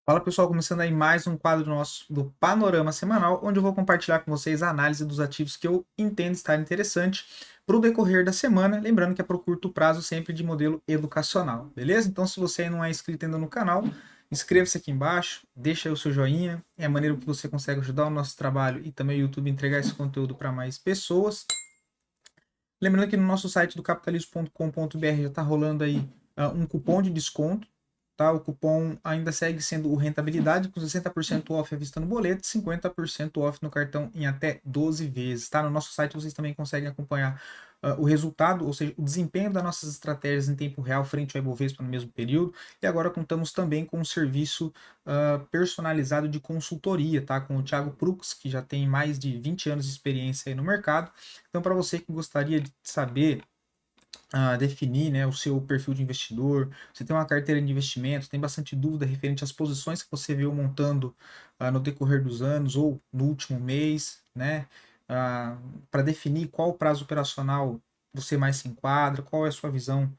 Fala pessoal, começando aí mais um quadro nosso do Panorama Semanal, onde eu vou compartilhar com vocês a análise dos ativos que eu entendo estar interessante para o decorrer da semana, lembrando que é para o curto prazo sempre de modelo educacional, beleza? Então se você não é inscrito ainda no canal, inscreva-se aqui embaixo, deixa aí o seu joinha, é a maneira que você consegue ajudar o nosso trabalho e também o YouTube a entregar esse conteúdo para mais pessoas. Lembrando que no nosso site do capitalismo.com.br já está rolando aí um cupom de desconto, tá? O cupom ainda segue sendo o rentabilidade, com 60% off à vista no boleto, 50% off no cartão em até 12 vezes, tá? No nosso site vocês também conseguem acompanhar o resultado, ou seja, o desempenho das nossas estratégias em tempo real frente ao Ibovespa no mesmo período. E agora contamos também com um serviço personalizado de consultoria, tá? Com o Thiago Prux, que já tem mais de 20 anos de experiência aí no mercado. Então, para você que gostaria de saber definir, né, o seu perfil de investidor, você tem uma carteira de investimento, tem bastante dúvida referente às posições que você viu montando no decorrer dos anos ou no último mês, né, para definir qual prazo operacional você mais se enquadra, qual é a sua visão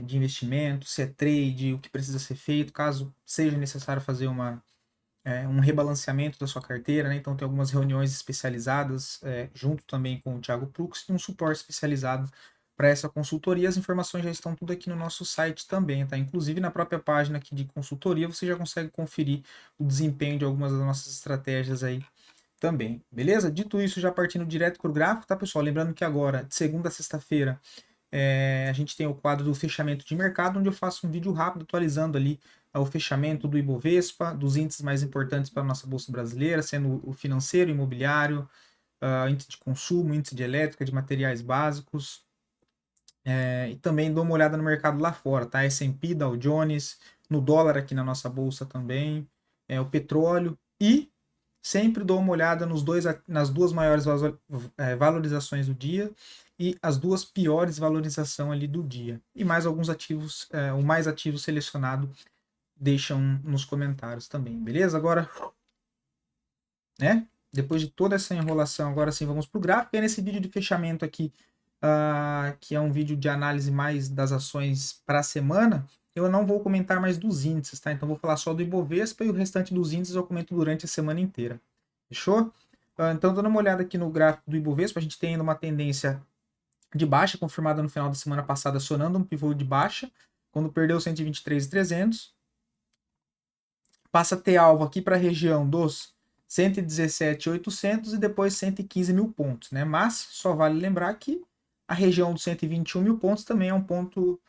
de investimento, se é trade, o que precisa ser feito, caso seja necessário fazer um rebalanceamento da sua carteira, né? Então tem algumas reuniões especializadas junto também com o Thiago Prux e um suporte especializado para essa consultoria. As informações já estão tudo aqui no nosso site também, tá? Inclusive na própria página aqui de consultoria você já consegue conferir o desempenho de algumas das nossas estratégias aí também, beleza? Dito isso, já partindo direto para o gráfico, tá, pessoal? Lembrando que agora, de segunda a sexta-feira, a gente tem o quadro do fechamento de mercado, onde eu faço um vídeo rápido atualizando ali o fechamento do Ibovespa, dos índices mais importantes para a nossa Bolsa Brasileira, sendo o financeiro, imobiliário, índice de consumo, índice de elétrica, de materiais básicos, e também dou uma olhada no mercado lá fora, tá? S&P, Dow Jones, no dólar aqui na nossa Bolsa também, o petróleo e sempre dou uma olhada nas duas maiores valorizações do dia e as duas piores valorizações ali do dia. E mais alguns ativos, o mais ativo selecionado, deixam nos comentários também, beleza? Agora, né? Depois de toda essa enrolação, agora sim vamos para o gráfico. E nesse vídeo de fechamento aqui, que é um vídeo de análise mais das ações para a semana, eu não vou comentar mais dos índices, tá? Então vou falar só do Ibovespa e o restante dos índices eu comento durante a semana inteira. Fechou? Então, dando uma olhada aqui no gráfico do Ibovespa, a gente tem ainda uma tendência de baixa, confirmada no final da semana passada, acionando um pivô de baixa, quando perdeu 123.300. Passa a ter alvo aqui para a região dos 117.800 e depois 115 mil pontos, né? Mas só vale lembrar que a região dos 121 mil pontos também é um ponto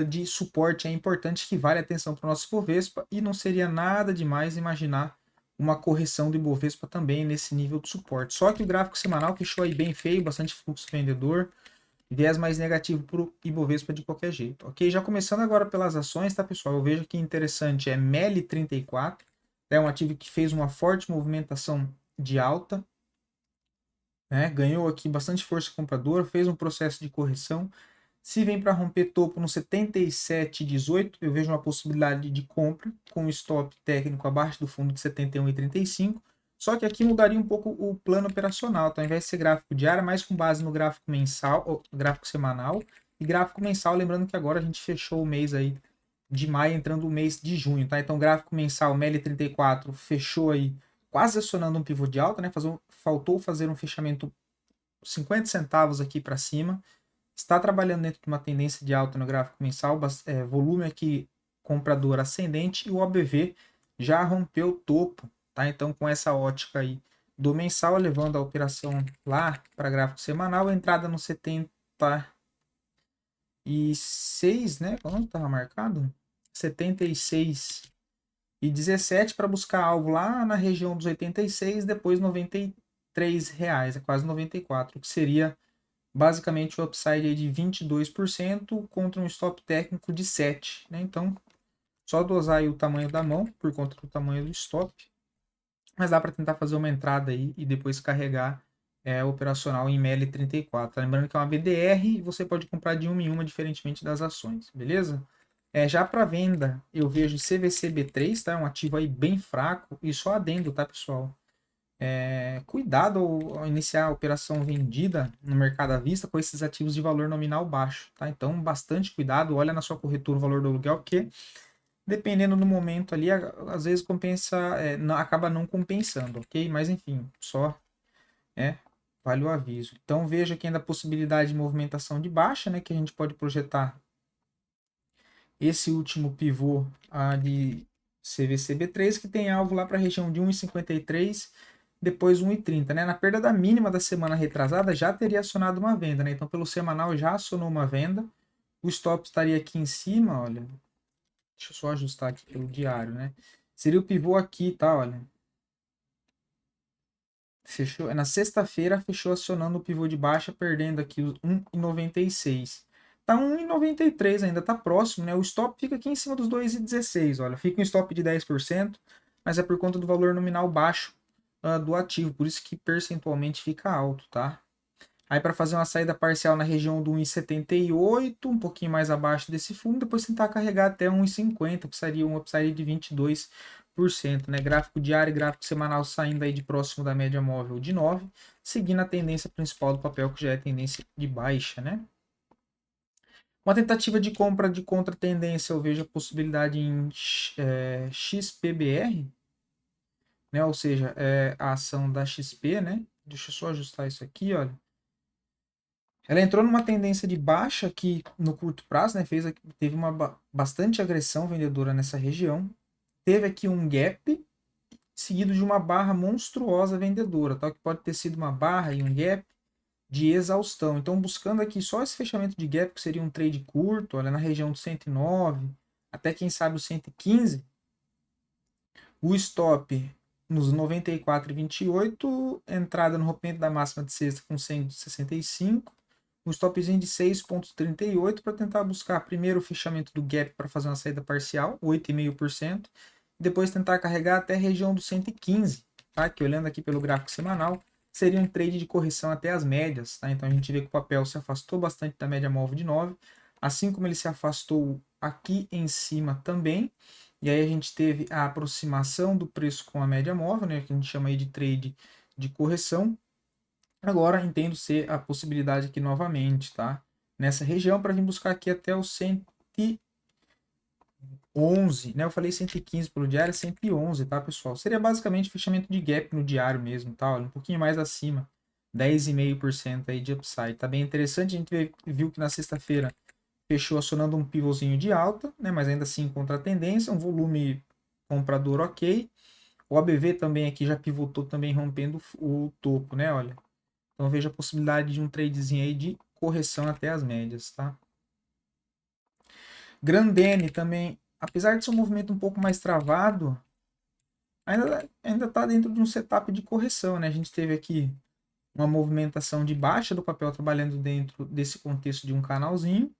de suporte importante que vale atenção para o nosso Ibovespa e não seria nada demais imaginar uma correção do Ibovespa também nesse nível de suporte. Só que o gráfico semanal fechou aí bem feio, bastante fluxo vendedor, viés mais negativo para o Ibovespa de qualquer jeito. Ok, já começando agora pelas ações, tá pessoal? Eu vejo que interessante é MELI 34, é um ativo que fez uma forte movimentação de alta, né? Ganhou aqui bastante força compradora, fez um processo de correção. Se vem para romper topo no 77,18, eu vejo uma possibilidade de compra com stop técnico abaixo do fundo de 71,35. Só que aqui mudaria um pouco o plano operacional, tá? Ao invés de ser gráfico diário, mais com base no gráfico mensal, ou gráfico semanal e gráfico mensal, lembrando que agora a gente fechou o mês aí de maio, entrando o mês de junho, tá? Então, gráfico mensal, MEL34, fechou aí quase acionando um pivô de alta, né? Faltou fazer um fechamento 50 centavos aqui para cima, está trabalhando dentro de uma tendência de alta no gráfico mensal, volume aqui comprador ascendente e o OBV já rompeu o topo, tá? Então com essa ótica aí do mensal, levando a operação lá para gráfico semanal, entrada no 76, né? Quando estava marcado? 76,17 para buscar algo lá na região dos 86, depois R$ 93, é quase 94, que seria basicamente o upside aí de 22% contra um stop técnico de 7, né? Então, só dosar aí o tamanho da mão por conta do tamanho do stop, mas dá para tentar fazer uma entrada aí e depois carregar operacional em ML34. Lembrando que é uma BDR e você pode comprar de uma em uma, diferentemente das ações, beleza? Já para venda, eu vejo CVCB3, tá? Um ativo aí bem fraco e só adendo, tá, pessoal? Cuidado ao iniciar a operação vendida no mercado à vista com esses ativos de valor nominal baixo, tá? Então, bastante cuidado, olha na sua corretora o valor do aluguel, porque dependendo do momento ali, às vezes compensa, acaba não compensando, ok? Mas enfim, só vale o aviso. Então veja aqui ainda a possibilidade de movimentação de baixa, né? Que a gente pode projetar esse último pivô de CVCB3, que tem alvo lá para a região de 1,53, depois 1,30, né? Na perda da mínima da semana retrasada já teria acionado uma venda, né? Então pelo semanal já acionou uma venda. O stop estaria aqui em cima, olha. Deixa eu só ajustar aqui pelo diário, né? Seria o pivô aqui, tá? Olha. Fechou, na sexta-feira fechou acionando o pivô de baixa, perdendo aqui os 1,96. Tá 1,93 ainda, tá próximo, né? O stop fica aqui em cima dos 2,16, olha. Fica um stop de 10%, mas é por conta do valor nominal baixo do ativo, por isso que percentualmente fica alto, tá? Aí para fazer uma saída parcial na região do 1,78, um pouquinho mais abaixo desse fundo, depois tentar carregar até 1,50, que seria um upside de 22%, né? Gráfico diário e gráfico semanal saindo aí de próximo da média móvel de 9, seguindo a tendência principal do papel, que já é tendência de baixa, né? Uma tentativa de compra de contra-tendência, eu vejo a possibilidade em XPBR, né? Ou seja, a ação da XP, né? Deixa eu só ajustar isso aqui, olha. Ela entrou numa tendência de baixa aqui no curto prazo, né? Teve uma bastante agressão vendedora nessa região. Teve aqui um gap seguido de uma barra monstruosa vendedora, tal que pode ter sido uma barra e um gap de exaustão. Então, buscando aqui só esse fechamento de gap, que seria um trade curto, olha, na região do 109, até quem sabe o 115, o stop nos 94,28, entrada no rompimento da máxima de sexta com 165, um stopzinho de 6,38 para tentar buscar primeiro o fechamento do gap para fazer uma saída parcial, 8,5%, depois tentar carregar até a região do 115, tá? Que olhando aqui pelo gráfico semanal, seria um trade de correção até as médias, tá? Então a gente vê que o papel se afastou bastante da média móvel de 9, assim como ele se afastou aqui em cima também, e aí a gente teve a aproximação do preço com a média móvel, né, que a gente chama aí de trade de correção. Agora entendo ser a possibilidade aqui novamente, tá? Nessa região para vir buscar aqui até o 111, né? Eu falei 115 pelo diário, 111, tá, pessoal? Seria basicamente fechamento de gap no diário mesmo, tá? Olha, um pouquinho mais acima, 10,5% aí de upside. Tá bem interessante, a gente viu que na sexta-feira fechou acionando um pivôzinho de alta, né? Mas ainda assim contra a tendência, um volume comprador ok. O ABV também aqui já pivotou também rompendo o topo, né? Olha. Então veja a possibilidade de um tradezinho aí de correção até as médias, tá? Grandene também, apesar de ser um movimento um pouco mais travado, ainda está dentro de um setup de correção, né? A gente teve aqui uma movimentação de baixa do papel trabalhando dentro desse contexto de um canalzinho,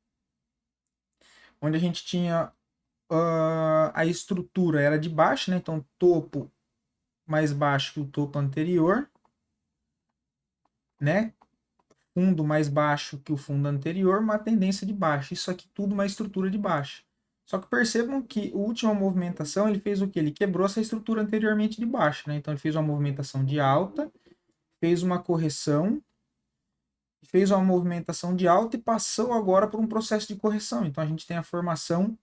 onde a gente tinha a estrutura era de baixa, né? Então topo mais baixo que o topo anterior, né? Fundo mais baixo que o fundo anterior, uma tendência de baixa. Isso aqui tudo uma estrutura de baixa. Só que percebam que a última movimentação ele fez o que? Ele quebrou essa estrutura anteriormente de baixa, né? Então ele fez uma movimentação de alta, fez uma correção, fez uma movimentação de alta e passou agora por um processo de correção. Então a gente tem a formação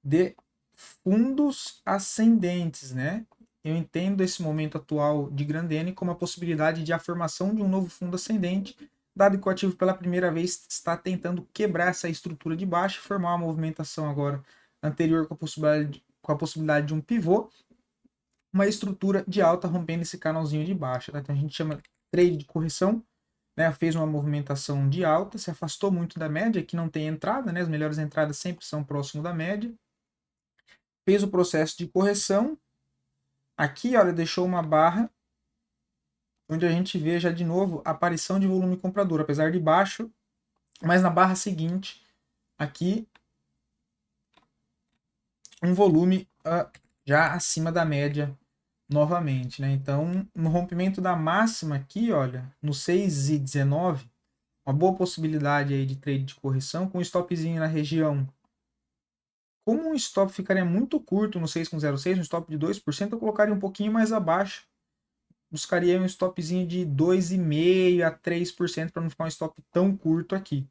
de fundos ascendentes, né? Eu entendo esse momento atual de Grandene como a possibilidade de a formação de um novo fundo ascendente, dado que o ativo pela primeira vez está tentando quebrar essa estrutura de baixo e formar uma movimentação agora anterior com a possibilidade de um pivô, uma estrutura de alta rompendo esse canalzinho de baixo. Tá? Então a gente chama trade de correção, né? Fez uma movimentação de alta, se afastou muito da média, que não tem entrada, né? As melhores entradas sempre são próximo da média. Fez o processo de correção. Aqui, olha, deixou uma barra onde a gente vê já de novo a aparição de volume comprador, apesar de baixo, mas na barra seguinte, aqui, um volume já acima da média novamente, né? Então, no rompimento da máxima aqui, olha, no 6,19, uma boa possibilidade aí de trade de correção, com um stopzinho na região. Como um stop ficaria muito curto no 6,06, um stop de 2%, eu colocaria um pouquinho mais abaixo, buscaria um stopzinho de 2,5% a 3% para não ficar um stop tão curto aqui.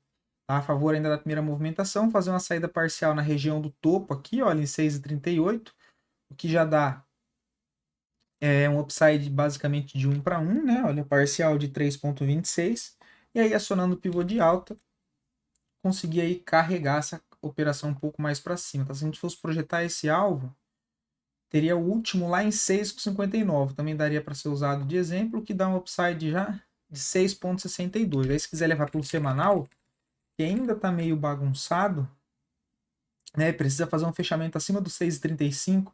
Tá a favor ainda da primeira movimentação, fazer uma saída parcial na região do topo aqui, olha, em 6,38, o que já dá um upside basicamente de 1 para 1, né? Olha, parcial de 3,26. E aí, acionando o pivô de alta, conseguir aí carregar essa operação um pouco mais para cima. Tá? Se a gente fosse projetar esse alvo, teria o último lá em 6,59. Também daria para ser usado de exemplo, que dá um upside já de 6,62. Aí, se quiser levar pelo semanal, que ainda está meio bagunçado, né? Precisa fazer um fechamento acima do 6,35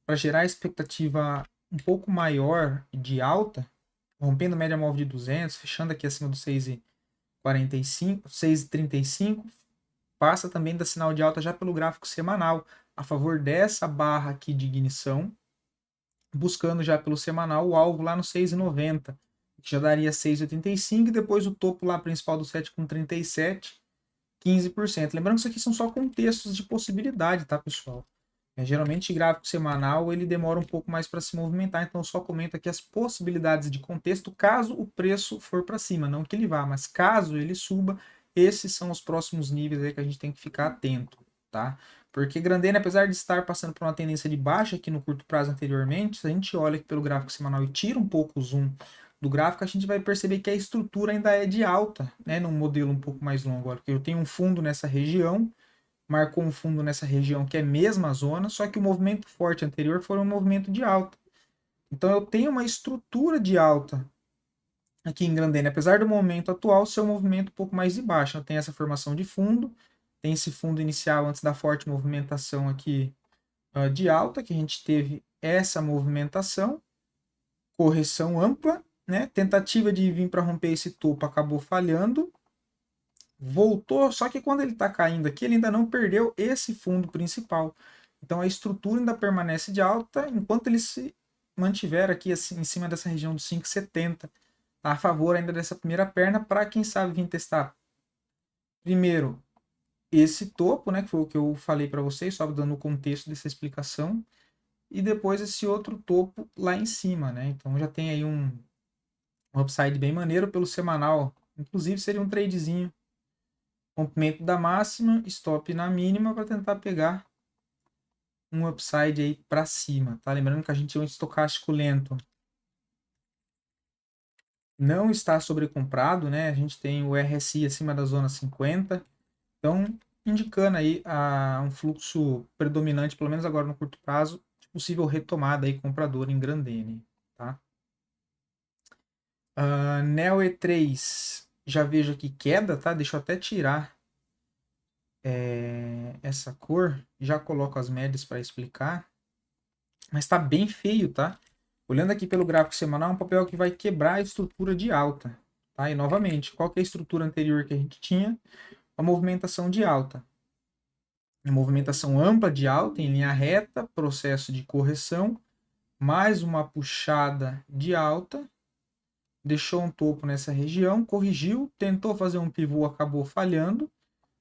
para gerar expectativa um pouco maior de alta, rompendo média móvel de 200, fechando aqui acima do 6,45, 6,35, passa também da sinal de alta já pelo gráfico semanal, a favor dessa barra aqui de ignição, buscando já pelo semanal o alvo lá no 6,90, que já daria 6,85, e depois o topo lá principal do 7,37, 15%. Lembrando que isso aqui são só contextos de possibilidade, tá, pessoal? Geralmente, gráfico semanal ele demora um pouco mais para se movimentar, então eu só comento aqui as possibilidades de contexto caso o preço for para cima, não que ele vá, mas caso ele suba, esses são os próximos níveis aí que a gente tem que ficar atento, tá? Porque Grandene, apesar de estar passando por uma tendência de baixa aqui no curto prazo anteriormente, se a gente olha aqui pelo gráfico semanal e tira um pouco o zoom do gráfico, a gente vai perceber que a estrutura ainda é de alta, né, num modelo um pouco mais longo. Olha, eu tenho um fundo nessa região, marcou um fundo nessa região que é a mesma zona, só que o movimento forte anterior foi um movimento de alta. Então eu tenho uma estrutura de alta aqui em Grandene, apesar do momento atual ser um movimento um pouco mais de baixa. Eu tenho essa formação de fundo, tem esse fundo inicial antes da forte movimentação aqui de alta, que a gente teve essa movimentação, correção ampla, né? Tentativa de vir para romper esse topo acabou falhando, voltou, só que quando ele está caindo aqui, ele ainda não perdeu esse fundo principal. Então a estrutura ainda permanece de alta enquanto ele se mantiver aqui assim, em cima dessa região dos 5,70. Tá a favor ainda dessa primeira perna para quem sabe vir testar primeiro esse topo, né, que foi o que eu falei para vocês, só dando o contexto dessa explicação, e depois esse outro topo lá em cima, né? Então já tem aí um upside bem maneiro pelo semanal. Inclusive seria um tradezinho, rompimento da máxima, stop na mínima para tentar pegar um upside aí para cima, tá? Lembrando que a gente tem um estocástico lento, não está sobrecomprado, né? A gente tem o RSI acima da zona 50, então indicando aí um fluxo predominante, pelo menos agora no curto prazo, de possível retomada aí compradora em Grandene, tá? Neo E3, já vejo aqui queda, tá? Deixa eu até tirar essa cor, já coloco as médias para explicar, mas tá bem feio, tá? Olhando aqui pelo gráfico semanal, é um papel que vai quebrar a estrutura de alta, tá? E novamente, qual que é a estrutura anterior que a gente tinha? A movimentação de alta. A movimentação ampla de alta em linha reta, processo de correção, mais uma puxada de alta, deixou um topo nessa região, corrigiu, tentou fazer um pivô, acabou falhando,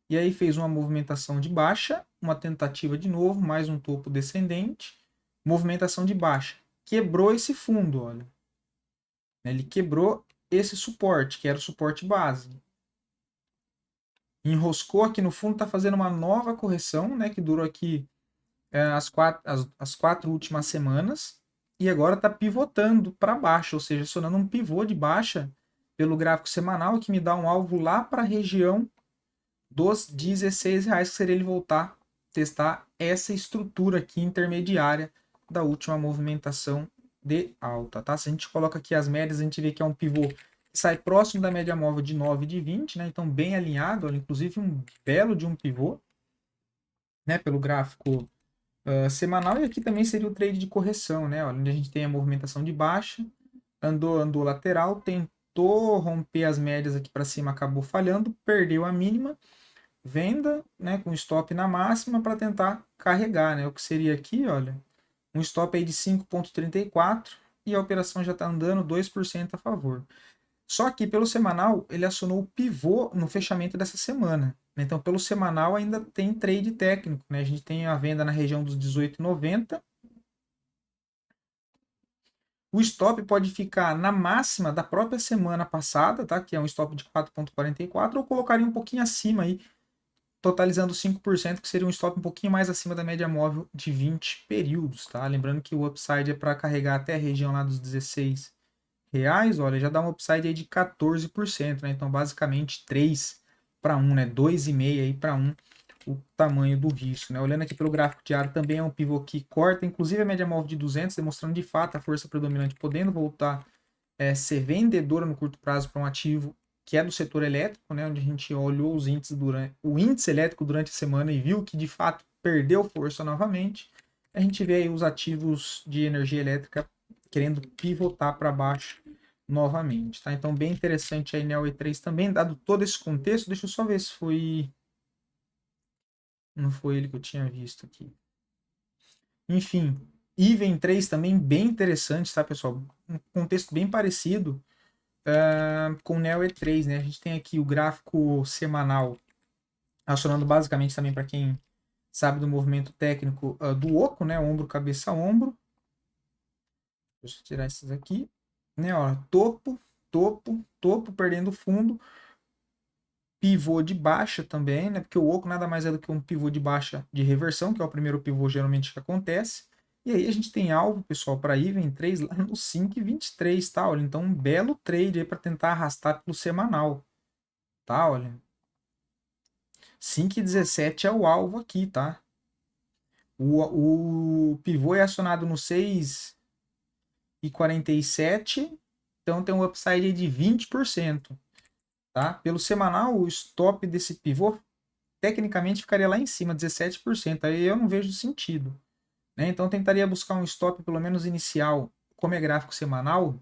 e aí fez uma movimentação de baixa, uma tentativa de novo, mais um topo descendente, movimentação de baixa. Quebrou esse fundo, olha. Ele quebrou esse suporte, que era o suporte base. Enroscou aqui no fundo, está fazendo uma nova correção, né, que durou aqui as 4 últimas semanas, e agora está pivotando para baixo, ou seja, acionando um pivô de baixa pelo gráfico semanal, que me dá um alvo lá para a região dos R$16, que seria ele voltar a testar essa estrutura aqui intermediária da última movimentação de alta, tá? Se a gente coloca aqui as médias, a gente vê que é um pivô que sai próximo da média móvel de 9 e de 20, né? Então bem alinhado, olha, inclusive um belo de um pivô, né? Pelo gráfico semanal, e aqui também seria o trade de correção, né? Olha, onde a gente tem a movimentação de baixa, andou lateral, tentou romper as médias aqui para cima, acabou falhando, perdeu a mínima, venda, né, com stop na máxima para tentar carregar, né? O que seria aqui, olha, um stop aí de 5,34 e a operação já está andando 2% a favor. Só que pelo semanal ele acionou o pivô no fechamento dessa semana. Então pelo semanal ainda tem trade técnico, né? A gente tem a venda na região dos 18,90 O stop pode ficar na máxima da própria semana passada, tá? Que é um stop de 4,44, ou colocaria um pouquinho acima aí, totalizando 5%, que seria um stop um pouquinho mais acima da média móvel de 20 períodos, tá? Lembrando que o upside é para carregar até a região lá dos R$ 16, olha, já dá um upside aí de 14%, né? Então, basicamente 3 para 1, né? 2,5 aí para 1 o tamanho do risco, né? Olhando aqui pelo gráfico diário, também é um pivô que corta, inclusive a média móvel de 200, demonstrando de fato a força predominante, podendo voltar ser vendedora no curto prazo para um ativo que é do setor elétrico, né? Onde a gente olhou os índices o índice elétrico durante a semana e viu que de fato perdeu força novamente. A gente vê aí os ativos de energia elétrica querendo pivotar para baixo novamente, tá? Então, bem interessante a Enel E3 também, dado todo esse contexto. Deixa eu só ver se foi. Não foi ele que eu tinha visto aqui. Enfim, Even 3 também bem interessante, tá, pessoal? Um contexto bem parecido com o Neo E3, né? A gente tem aqui o gráfico semanal acionando basicamente também para quem sabe do movimento técnico do oco, né? Ombro, cabeça, ombro. Deixa eu tirar esses aqui. Né, ó, topo, topo, topo, perdendo fundo. Pivô de baixa também, né? Porque o oco nada mais é do que um pivô de baixa de reversão, que é o primeiro pivô geralmente que acontece. E aí a gente tem alvo, pessoal, para Even 3 lá no 5,23, tá? Olha, então um belo trade aí para tentar arrastar pelo semanal, tá? Olha, 5,17 é o alvo aqui, tá? O pivô é acionado no 6,47, então tem um upside aí de 20%, tá? Pelo semanal, o stop desse pivô tecnicamente ficaria lá em cima, 17%. Aí eu não vejo sentido, né? Então tentaria buscar um stop pelo menos inicial, como é gráfico semanal,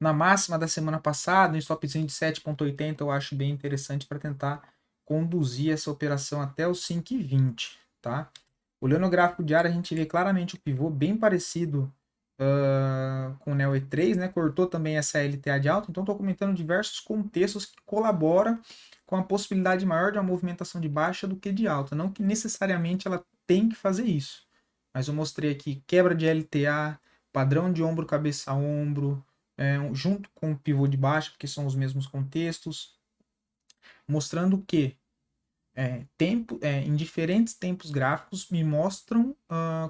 na máxima da semana passada, um stopzinho de 7,80 eu acho bem interessante para tentar conduzir essa operação até os 5,20, tá? Olhando o gráfico diário, a gente vê claramente o pivô bem parecido com o Neo E3, né? Cortou também essa LTA de alta, então estou comentando diversos contextos que colaboram com a possibilidade maior de uma movimentação de baixa do que de alta. Não que necessariamente ela tem que fazer isso, mas eu mostrei aqui quebra de LTA, padrão de ombro, cabeça, ombro, junto com o pivô de baixa, porque são os mesmos contextos, mostrando que em diferentes tempos gráficos me mostram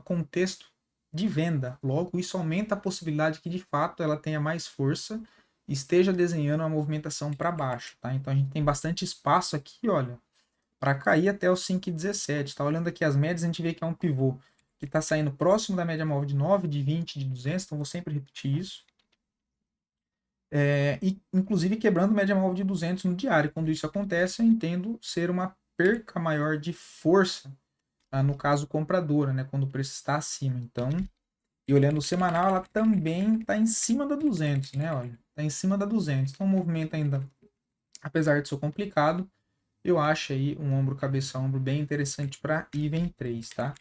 contexto de venda. Logo, isso aumenta a possibilidade que de fato ela tenha mais força e esteja desenhando uma movimentação para baixo. Tá? Então a gente tem bastante espaço aqui, olha, para cair até o 5,17. Tá olhando aqui as médias, a gente vê que é um pivô que está saindo próximo da média móvel de 9, de 20, de 200, então vou sempre repetir isso. E inclusive quebrando média móvel de 200 no diário. Quando isso acontece, eu entendo ser uma perca maior de força, no caso compradora, né, quando o preço está acima. Então, e olhando o semanal, ela também está em cima da 200, né, olha, está em cima da 200. Então, o movimento ainda, apesar de ser complicado, eu acho aí um ombro cabeça ombro bem interessante para Even 3, tá?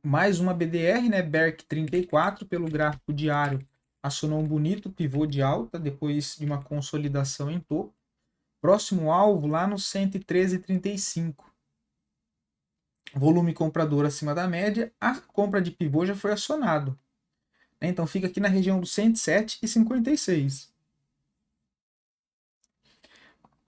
Mais uma BDR, né, BERC 34 pelo gráfico diário, acionou um bonito pivô de alta depois de uma consolidação em topo. Próximo alvo lá no 113,35. Volume comprador acima da média, a compra de pivô já foi acionado. Então fica aqui na região do 107,56.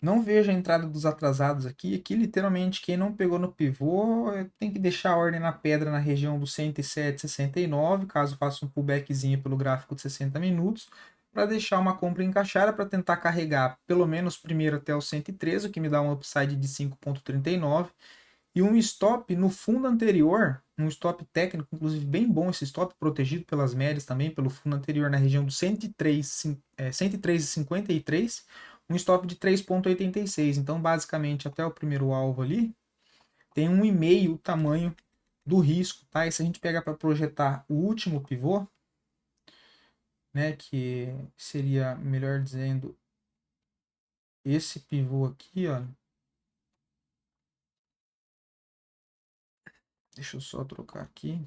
Não vejo a entrada dos atrasados aqui. Aqui, literalmente, quem não pegou no pivô tem que deixar a ordem na pedra na região do 107,69, caso faça um pullbackzinho pelo gráfico de 60 minutos, para deixar uma compra encaixada para tentar carregar pelo menos primeiro até o 113, o que me dá um upside de 5,39. E um stop no fundo anterior, um stop técnico, inclusive bem bom esse stop, protegido pelas médias também, pelo fundo anterior na região do 103,53, um stop de 3,86. Então, basicamente, até o primeiro alvo ali, tem 1,5 o tamanho do risco, tá? E se a gente pega para projetar o último pivô, né, que seria, melhor dizendo, esse pivô aqui, ó. Deixa eu só trocar aqui.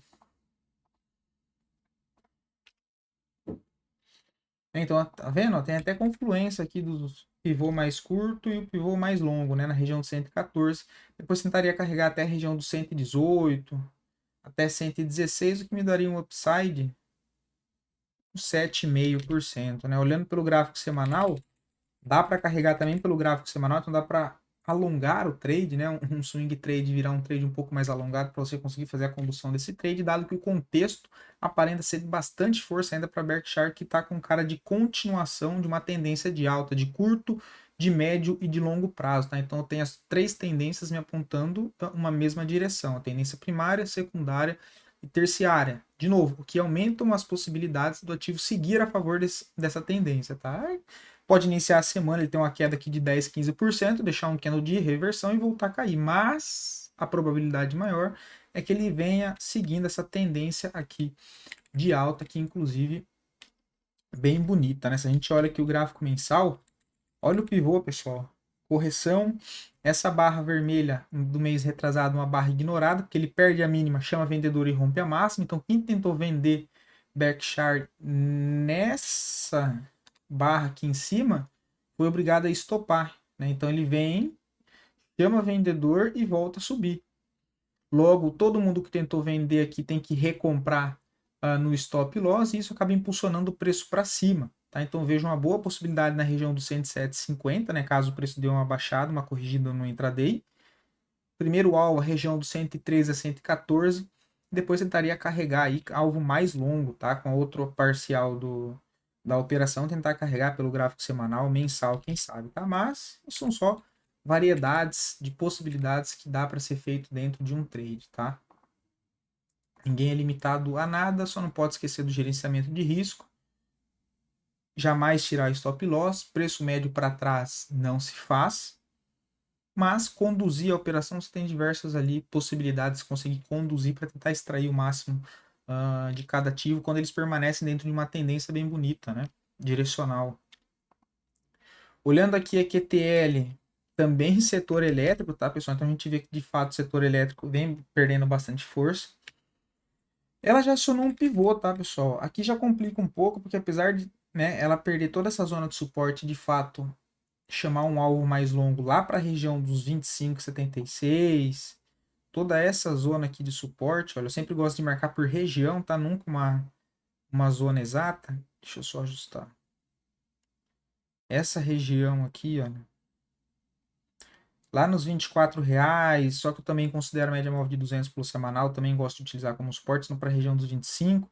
Então, tá vendo? Ó, tem até confluência aqui dos pivô mais curto e o pivô mais longo, né? Na região do 114. Depois tentaria carregar até a região do 118, até 116, o que me daria um upside de 7,5%, né? Olhando pelo gráfico semanal, dá para carregar também pelo gráfico semanal, então dá para alongar o trade, né? Um swing trade virar um trade um pouco mais alongado para você conseguir fazer a condução desse trade, dado que o contexto aparenta ser de bastante força ainda para Berkshire, que está com cara de continuação de uma tendência de alta, de curto, de médio e de longo prazo, tá? Então eu tenho as três tendências me apontando uma mesma direção, a tendência primária, secundária e terciária. De novo, o que aumentam as possibilidades do ativo seguir a favor dessa tendência, tá? Pode iniciar a semana, ele tem uma queda aqui de 10, 15%, deixar um candle de reversão e voltar a cair. Mas a probabilidade maior é que ele venha seguindo essa tendência aqui de alta, que inclusive bem bonita, né? Se a gente olha aqui o gráfico mensal, olha o pivô, pessoal. Correção, essa barra vermelha do mês retrasado, uma barra ignorada, porque ele perde a mínima, chama vendedor e rompe a máxima. Então, quem tentou vender Berkshire nessa barra aqui em cima, foi obrigado a estopar, né? Então ele vem, chama vendedor e volta a subir. Logo, todo mundo que tentou vender aqui tem que recomprar no stop loss e isso acaba impulsionando o preço para cima. Tá? Então vejo uma boa possibilidade na região dos 107,50, né? Caso o preço dê uma baixada, uma corrigida no intraday. Primeiro alvo, a região dos 113 a 114. Depois tentaria carregar aí alvo mais longo, tá? Com outro parcial da operação, tentar carregar pelo gráfico semanal, mensal, quem sabe, tá? Mas são só variedades de possibilidades que dá para ser feito dentro de um trade, tá? Ninguém é limitado a nada, só não pode esquecer do gerenciamento de risco. Jamais tirar stop loss, preço médio para trás não se faz, mas conduzir a operação você tem diversas ali possibilidades de conseguir conduzir para tentar extrair o máximo de cada ativo quando eles permanecem dentro de uma tendência bem bonita, né? Direcional. Olhando aqui a QTL, também setor elétrico, tá, pessoal? Então a gente vê que de fato o setor elétrico vem perdendo bastante força. Ela já acionou um pivô, tá, pessoal? Aqui já complica um pouco, porque apesar de, né, ela perder toda essa zona de suporte, de fato, chamar um alvo mais longo lá para a região dos 25,76, toda essa zona aqui de suporte, olha, eu sempre gosto de marcar por região, tá? Nunca uma zona exata. Deixa eu só ajustar. Essa região aqui, olha, lá nos R$ 24, só que eu também considero a média móvel de 200 pelo semanal, também gosto de utilizar como suporte, não para a região dos 25.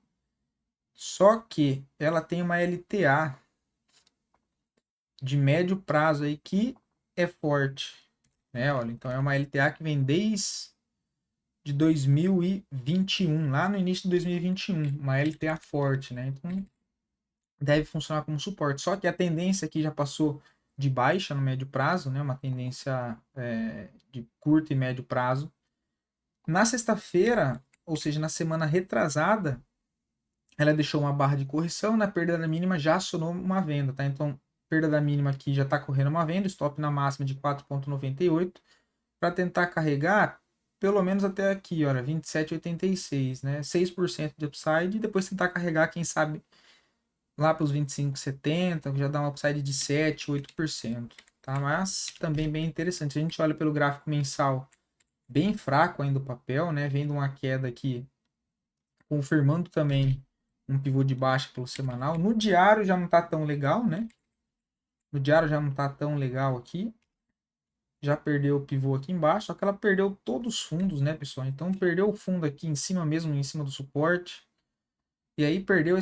Só que ela tem uma LTA de médio prazo aí que é forte, né? Olha, então é uma LTA que vem desde de 2021, lá no início de 2021, uma LTA forte, né? Então deve funcionar como suporte. Só que a tendência aqui já passou de baixa no médio prazo, né? Uma tendência de curto e médio prazo. Na sexta-feira, ou seja, na semana retrasada, ela deixou uma barra de correção, na perda da mínima já acionou uma venda, tá? Então, perda da mínima aqui já está correndo uma venda, stop na máxima de 4,98 para tentar carregar pelo menos até aqui, olha, 27,86, né? 6% de upside e depois tentar carregar, quem sabe, lá para os 25,70, já dá um upside de 7, 8%, tá? Mas também bem interessante. Se a gente olha pelo gráfico mensal, bem fraco ainda o papel, né? Vendo uma queda aqui, confirmando também um pivô de baixa pelo semanal. No diário já não está tão legal, né? No diário já não está tão legal aqui. Já perdeu o pivô aqui embaixo, só que ela perdeu todos os fundos, né, pessoal? Então perdeu o fundo aqui em cima mesmo, em cima do suporte. E aí perdeu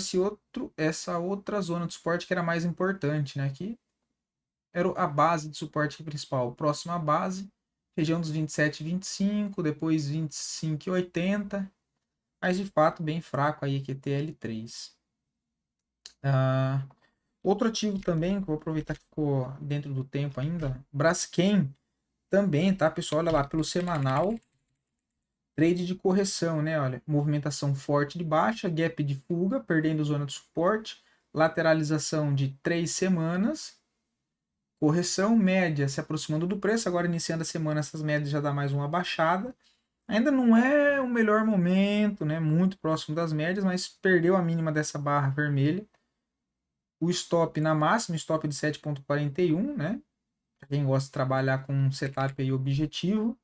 essa outra zona de suporte que era mais importante, né? Que era a base de suporte principal. Próxima base, região dos 27,25, depois 25,80. Mas de fato bem fraco aí, QTL3. Outro ativo também, que vou aproveitar que ficou dentro do tempo ainda, Braskem também, tá, pessoal? Olha lá, pelo semanal, trade de correção, né? Olha, movimentação forte de baixa, gap de fuga, perdendo zona de suporte, lateralização de 3 semanas, correção média se aproximando do preço, agora iniciando a semana, essas médias já dá mais uma baixada. Ainda não é o melhor momento, né? Muito próximo das médias, mas perdeu a mínima dessa barra vermelha. O stop na máxima, stop de 7,41, né? Para quem gosta de trabalhar com um setup aí objetivo.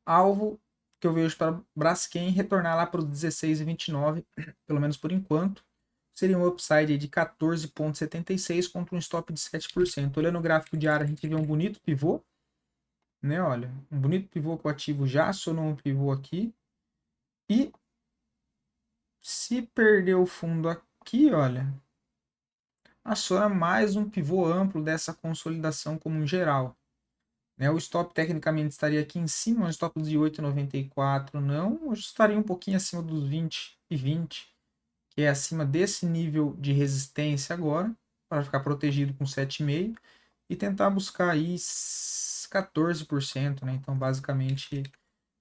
Alvo que eu vejo para Braskem retornar lá para os 16,29, pelo menos por enquanto. Seria um upside de 14,76 contra um stop de 7%. Olhando o gráfico diário, a gente vê um bonito pivô, né? Olha, um bonito pivô com o ativo já acionou um pivô aqui. E se perder o fundo aqui, olha, aciona mais um pivô amplo dessa consolidação como um geral. Né? O stop tecnicamente estaria aqui em cima, um stop de 8,94 não, hoje estaria um pouquinho acima dos 20,20, que é acima desse nível de resistência agora, para ficar protegido com 7,5 e tentar buscar aí 14%, né? Então basicamente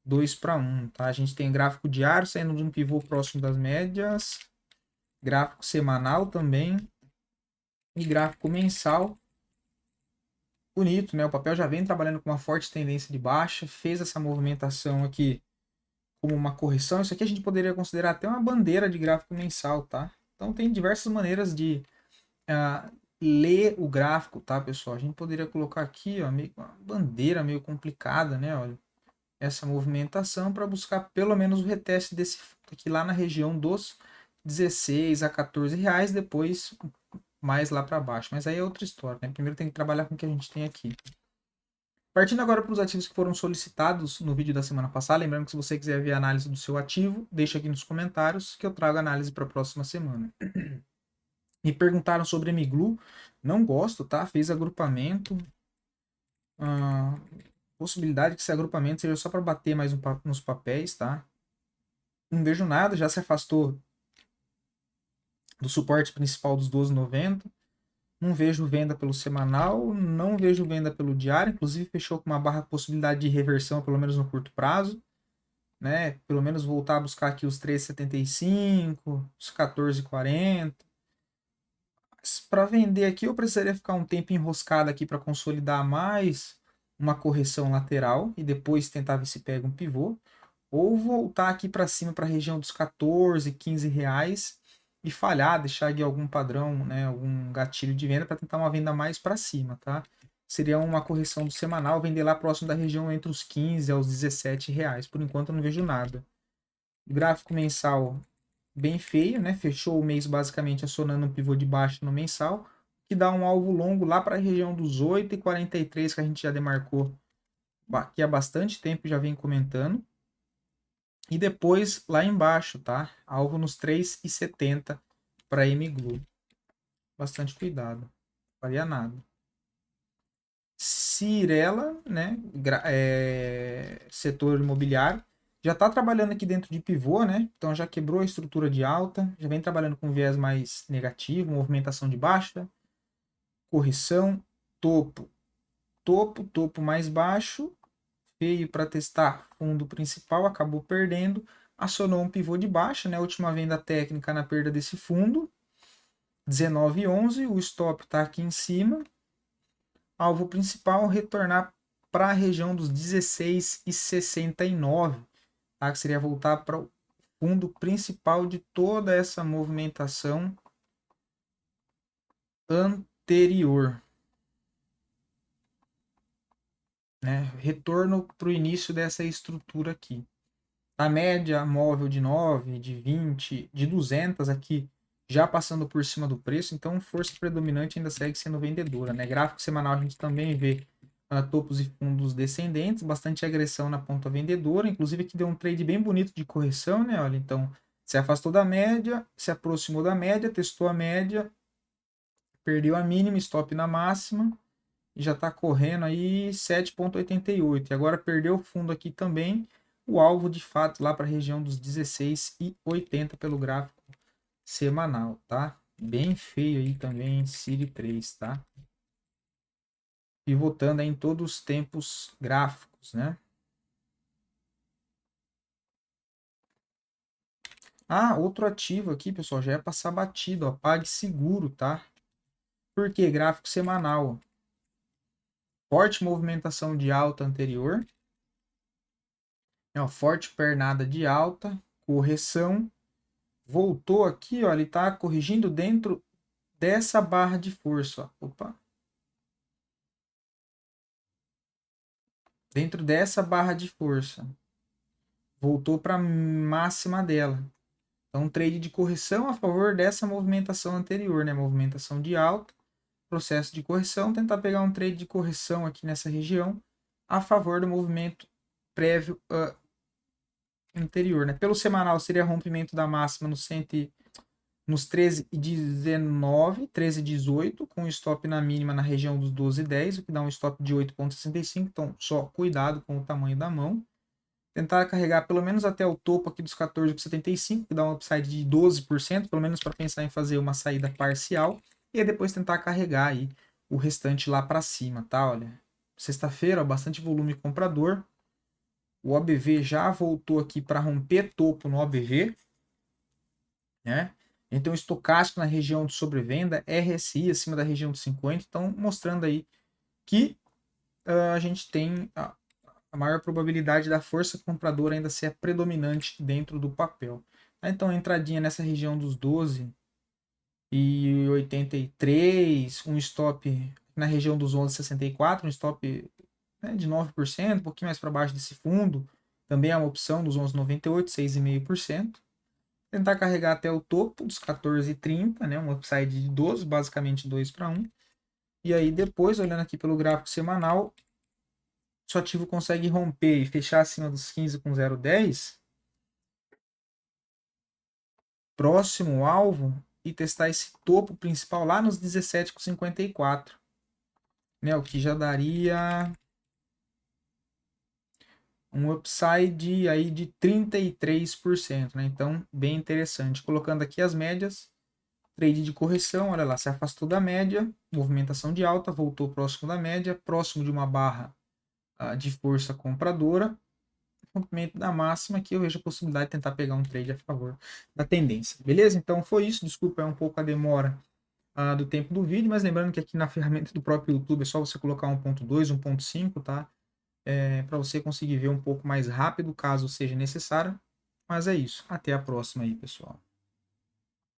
2 para 1, tá? A gente tem gráfico diário saindo de um pivô próximo das médias, gráfico semanal também e gráfico mensal bonito, né? O papel já vem trabalhando com uma forte tendência de baixa, fez essa movimentação aqui como uma correção. Isso aqui a gente poderia considerar até uma bandeira de gráfico mensal, tá? Então tem diversas maneiras de ler o gráfico, tá, pessoal? A gente poderia colocar aqui, ó, meio uma bandeira meio complicada, né? Olha, essa movimentação para buscar pelo menos o reteste desse aqui lá na região dos 16 a 14 reais, depois mais lá para baixo. Mas aí é outra história, né? Primeiro tem que trabalhar com o que a gente tem aqui. Partindo agora para os ativos que foram solicitados no vídeo da semana passada, lembrando que se você quiser ver a análise do seu ativo, deixa aqui nos comentários que eu trago a análise para a próxima semana. Me perguntaram sobre Miglu, não gosto, tá? Fez agrupamento. Ah, possibilidade que esse agrupamento seja só para bater mais nos papéis, tá? Não vejo nada, já se afastou do suporte principal dos 12,90. Não vejo venda pelo semanal, não vejo venda pelo diário, inclusive fechou com uma barra possibilidade de reversão, pelo menos no curto prazo, né? Pelo menos voltar a buscar aqui os 13,75, os 14,40. Para vender aqui eu precisaria ficar um tempo enroscado aqui para consolidar mais uma correção lateral e depois tentar ver se pega um pivô, ou voltar aqui para cima para a região dos 14, 15 reais e falhar, deixar aqui algum padrão, né, algum gatilho de venda para tentar uma venda mais para cima, tá? Seria uma correção do semanal, vender lá próximo da região entre os 15 aos 17 reais. Por enquanto eu não vejo nada. Gráfico mensal bem feio, né? Fechou o mês basicamente acionando um pivô de baixo no mensal, que dá um alvo longo lá para a região dos 8,43 que a gente já demarcou aqui há bastante tempo, já vem comentando. E depois lá embaixo, tá? Alvo nos 3,70 para MGLU. Bastante cuidado. Faria nada. Cirela, né? Setor imobiliário. Já está trabalhando aqui dentro de pivô, né? Então já quebrou a estrutura de alta, já vem trabalhando com viés mais negativo, movimentação de baixa, correção, topo, topo, topo mais baixo, veio para testar fundo principal, acabou perdendo, acionou um pivô de baixa, né? Última venda técnica na perda desse fundo, 19,11, o stop está aqui em cima, alvo principal retornar para a região dos 16,69, tá? Que seria voltar para o fundo principal de toda essa movimentação anterior. Né? Retorno para o início dessa estrutura aqui. A média móvel de 9, de 20, de 200 aqui já passando por cima do preço, então força predominante ainda segue sendo vendedora. Né? Gráfico semanal a gente também vê topos e fundos descendentes, bastante agressão na ponta vendedora, inclusive aqui deu um trade bem bonito de correção, né? Olha, então se afastou da média, se aproximou da média, testou a média, perdeu a mínima, stop na máxima, e já está correndo aí 7,88. E agora perdeu o fundo aqui também, o alvo de fato lá para a região dos 16,80 pelo gráfico semanal, tá? Bem feio aí também, Siri 3, tá? Pivotando aí em todos os tempos gráficos, né? Ah, outro ativo aqui, pessoal, já é passar batido, ó, PagSeguro, tá? Por quê? Gráfico semanal. Forte movimentação de alta anterior. É uma forte pernada de alta, correção. Voltou aqui, ó, ele está corrigindo dentro dessa barra de força, ó. Opa. Dentro dessa barra de força, voltou para a máxima dela. Então, trade de correção a favor dessa movimentação anterior, né? Movimentação de alta, processo de correção, tentar pegar um trade de correção aqui nessa região a favor do movimento prévio anterior, né? Pelo semanal seria rompimento da máxima nos 13,19, 13,18, com stop na mínima na região dos 12,10, o que dá um stop de 8,65. Então, só cuidado com o tamanho da mão. Tentar carregar pelo menos até o topo aqui dos 14,75, que dá um upside de 12%, pelo menos para pensar em fazer uma saída parcial. E aí depois tentar carregar aí o restante lá para cima, tá? Olha, sexta-feira, bastante volume comprador. O OBV já voltou aqui para romper topo no OBV, né? Então, estocástico na região de sobrevenda, RSI acima da região de 50, então mostrando aí que a gente tem a maior probabilidade da força compradora ainda ser predominante dentro do papel. Então, entradinha nessa região dos 12,83, um stop na região dos 11,64, um stop, né, de 9%, um pouquinho mais para baixo desse fundo, também é uma opção dos 11,98, 6,5%. Tentar carregar até o topo dos 14,30, né, um upside de 12, basicamente 2 para 1. E aí depois, olhando aqui pelo gráfico semanal, se o ativo consegue romper e fechar acima dos 15 com 0,10, próximo alvo, e testar esse topo principal lá nos 17 com 54, né, o que já daria um upside aí de 33%, né? Então, bem interessante. Colocando aqui as médias, trade de correção, olha lá, se afastou da média, movimentação de alta, voltou próximo da média, próximo de uma barra de força compradora, rompimento da máxima, que eu vejo a possibilidade de tentar pegar um trade a favor da tendência. Beleza? Então foi isso. Desculpa um pouco a demora do tempo do vídeo, mas lembrando que aqui na ferramenta do próprio YouTube é só você colocar 1.2, 1.5, tá? Para você conseguir ver um pouco mais rápido, caso seja necessário. Mas é isso. Até a próxima aí, pessoal.